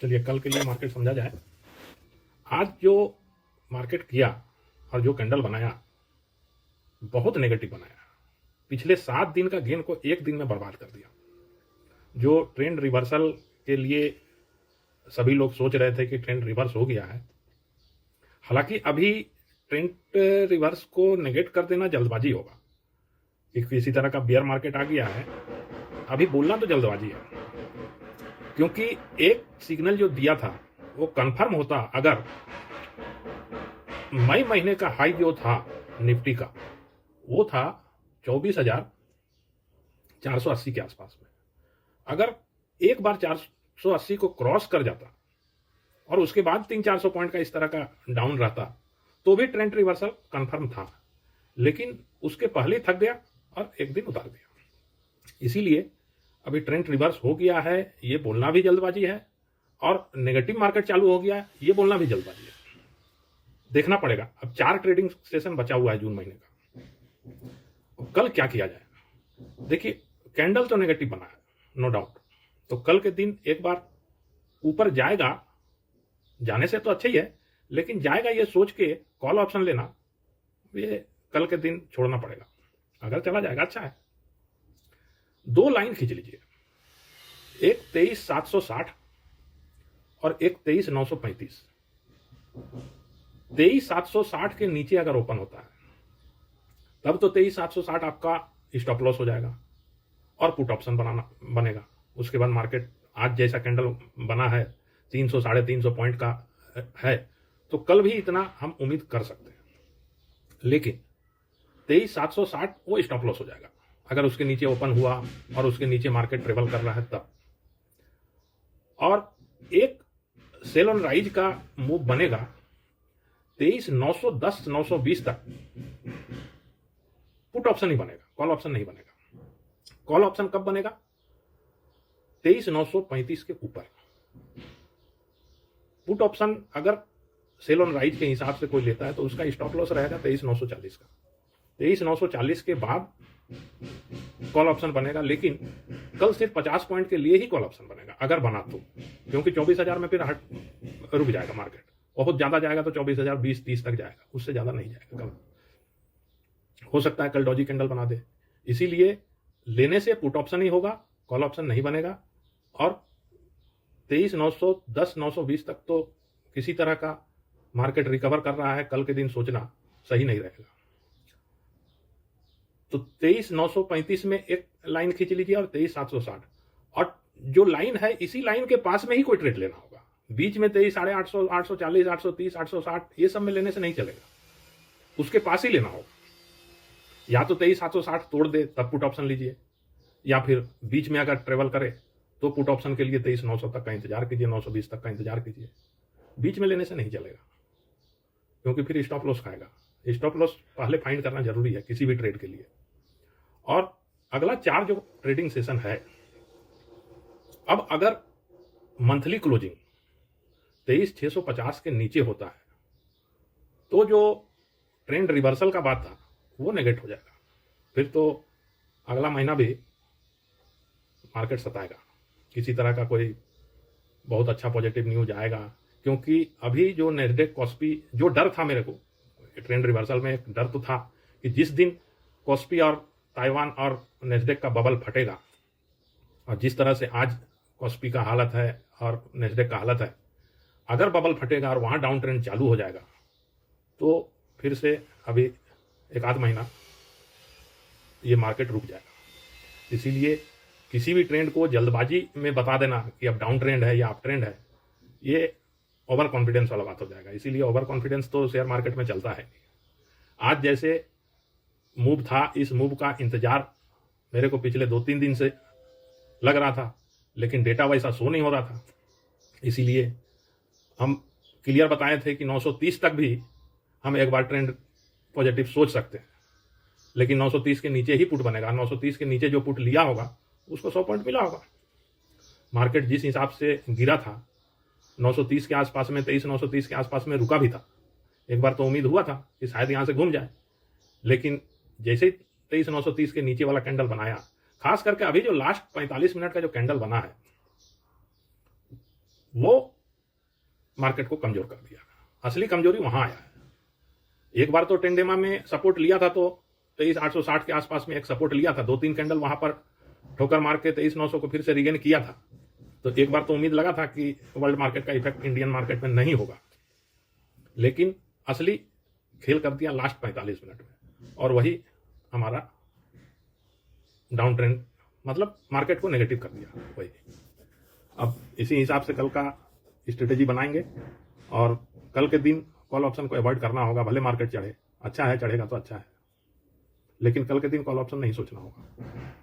चलिए कल के लिए मार्केट समझा जाए। आज जो मार्केट किया और जो कैंडल बनाया बहुत नेगेटिव बनाया। पिछले 7 दिन का गेन को एक दिन में बर्बाद कर दिया। जो ट्रेंड रिवर्सल के लिए सभी लोग सोच रहे थे कि ट्रेंड रिवर्स हो गया है, हालांकि अभी ट्रेंड रिवर्स को नेगेट कर देना जल्दबाजी होगा कि किसी तरह का बियर मार्केट आ गया है। अभी बोलना तो जल्दबाजी है, क्योंकि एक सिग्नल जो दिया था वो कंफर्म होता अगर मई महीने का हाई जो था निफ्टी का वो था 24,480 के आसपास में। अगर एक बार 480 को क्रॉस कर जाता और उसके बाद 300-400 पॉइंट का इस तरह का डाउन रहता तो भी ट्रेंड रिवर्सल कंफर्म था, लेकिन उसके पहले थक गया और एक दिन उतार दिया। इसीलिए अभी ट्रेंड रिवर्स हो गया है ये बोलना भी जल्दबाजी है, और नेगेटिव मार्केट चालू हो गया है ये बोलना भी जल्दबाजी है। देखना पड़ेगा। अब 4 ट्रेडिंग सेशन बचा हुआ है जून महीने का। कल क्या किया जाए? देखिए, कैंडल तो नेगेटिव बना है, नो डाउट। तो कल के दिन एक बार ऊपर जाएगा, जाने से तो अच्छा ही है, लेकिन जाएगा ये सोच के कॉल ऑप्शन लेना ये कल के दिन छोड़ना पड़ेगा। अगर चला जाएगा अच्छा है। 2 लाइन खींच लीजिए, एक 23,760 और एक 23,935। 23,760 के नीचे अगर ओपन होता है तब तो 23,760 आपका स्टॉप लॉस हो जाएगा और पुट ऑप्शन बनेगा। उसके बाद मार्केट आज जैसा कैंडल बना है 300-350 पॉइंट का है, तो कल भी इतना हम उम्मीद कर सकते हैं, लेकिन 23,760 वो स्टॉप लॉस हो जाएगा अगर उसके नीचे ओपन हुआ और उसके नीचे मार्केट ट्रेवल कर रहा है तब। और एक सेल ऑन राइज का मूव बनेगा 23,910-920 तक। पुट ऑप्शन ही बनेगा, कॉल ऑप्शन नहीं बनेगा। कॉल ऑप्शन कब बनेगा? 23,935 के ऊपर। पुट ऑप्शन अगर सेल ऑन राइज के हिसाब से कोई लेता है तो उसका स्टॉप लॉस रहेगा 23,940 का। 23,940 के बाद कॉल ऑप्शन बनेगा, लेकिन कल सिर्फ 50 पॉइंट के लिए ही कॉल ऑप्शन बनेगा अगर बना तो, क्योंकि 24,000 में फिर रुक जाएगा मार्केट। बहुत ज्यादा जाएगा तो 24,000 20-30 तक जाएगा, उससे ज्यादा नहीं जाएगा। कल हो सकता है कल डॉजी कैंडल बना दे, इसीलिए लेने से पुट ऑप्शन ही होगा, कॉल ऑप्शन नहीं बनेगा। और 23,910-920 तक तो किसी तरह का मार्केट रिकवर कर रहा है, कल के दिन सोचना सही नहीं रहेगा। तो 23,935 में एक लाइन खींच लीजिए और 23,760, और जो लाइन है इसी लाइन के पास में ही कोई ट्रेड लेना होगा। बीच में 23,800, 840, 830, 860 ये सब में लेने से नहीं चलेगा, उसके पास ही लेना होगा। या तो 23,760 तोड़ दे तब पुट ऑप्शन लीजिए, या फिर बीच में अगर ट्रेवल करे तो पुट ऑप्शन के लिए 23,900 तक का इंतजार कीजिए, 920 तक का इंतजार कीजिए। बीच में लेने से नहीं चलेगा, क्योंकि फिर स्टॉप लॉस खाएगा। स्टॉप लॉस पहले फाइंड करना जरूरी है किसी भी ट्रेड के लिए। और अगला 4 जो ट्रेडिंग सेशन है, अब अगर मंथली क्लोजिंग 23,650 के नीचे होता है तो जो ट्रेंड रिवर्सल का बात था वो नेगेट हो जाएगा। फिर तो अगला महीना भी मार्केट सताएगा, किसी तरह का कोई बहुत अच्छा पॉजिटिव न्यूज आएगा। क्योंकि अभी जो नैस्डैक कॉस्पी, जो डर था मेरे को ट्रेंड रिवर्सल में, एक डर तो था कि जिस दिन कॉस्पी और ताइवान और नैस्डैक का बबल फटेगा, और जिस तरह से आज कॉस्पी का हालत है और नैस्डैक का हालत है, अगर बबल फटेगा और वहां डाउन ट्रेंड चालू हो जाएगा तो फिर से अभी एक आध महीना ये मार्केट रुक जाएगा। इसीलिए किसी भी ट्रेंड को जल्दबाजी में बता देना कि अब डाउन ट्रेंड है या अप ट्रेंड है, ये ओवर कॉन्फिडेंस वाला बात हो जाएगा। इसीलिए ओवर कॉन्फिडेंस तो शेयर मार्केट में चलता है। आज जैसे मूव था, इस मूव का इंतजार मेरे को पिछले 2-3 दिन से लग रहा था, लेकिन डेटा वैसा शो नहीं हो रहा था। इसीलिए हम क्लियर बताए थे कि 930 तक भी हम एक बार ट्रेंड पॉजिटिव सोच सकते हैं, लेकिन 930 के नीचे ही पुट बनेगा। 930 के नीचे जो पुट लिया होगा उसको 100 पॉइंट मिला होगा। मार्केट जिस हिसाब से गिरा था 930 के आसपास में, 23,930 के आसपास में रुका भी था। एक बार तो उम्मीद हुआ था कि शायद यहां से घूम जाए, लेकिन जैसे ही 23,930 के नीचे वाला कैंडल बनाया, खास करके अभी जो लास्ट 45 मिनट का जो कैंडल बना है वो मार्केट को कमजोर कर दिया। असली कमजोरी वहां आया है। एक बार तो टेंडेमा में सपोर्ट लिया था, तो 23,860 के आसपास में एक सपोर्ट लिया था, 2-3 कैंडल वहां पर ठोकर मार के 23,900 को फिर से रिगेन किया था। तो एक बार तो उम्मीद लगा था कि वर्ल्ड मार्केट का इफेक्ट इंडियन मार्केट में नहीं होगा, लेकिन असली खेल कर दिया लास्ट 45 मिनट में, और वही हमारा डाउन ट्रेंड, मतलब मार्केट को नेगेटिव कर दिया वही। अब इसी हिसाब से कल का स्ट्रेटेजी बनाएंगे, और कल के दिन कॉल ऑप्शन को अवॉइड करना होगा। भले मार्केट चढ़े, अच्छा है, चढ़ेगा तो अच्छा है, लेकिन कल के दिन कॉल ऑप्शन नहीं सोचना होगा।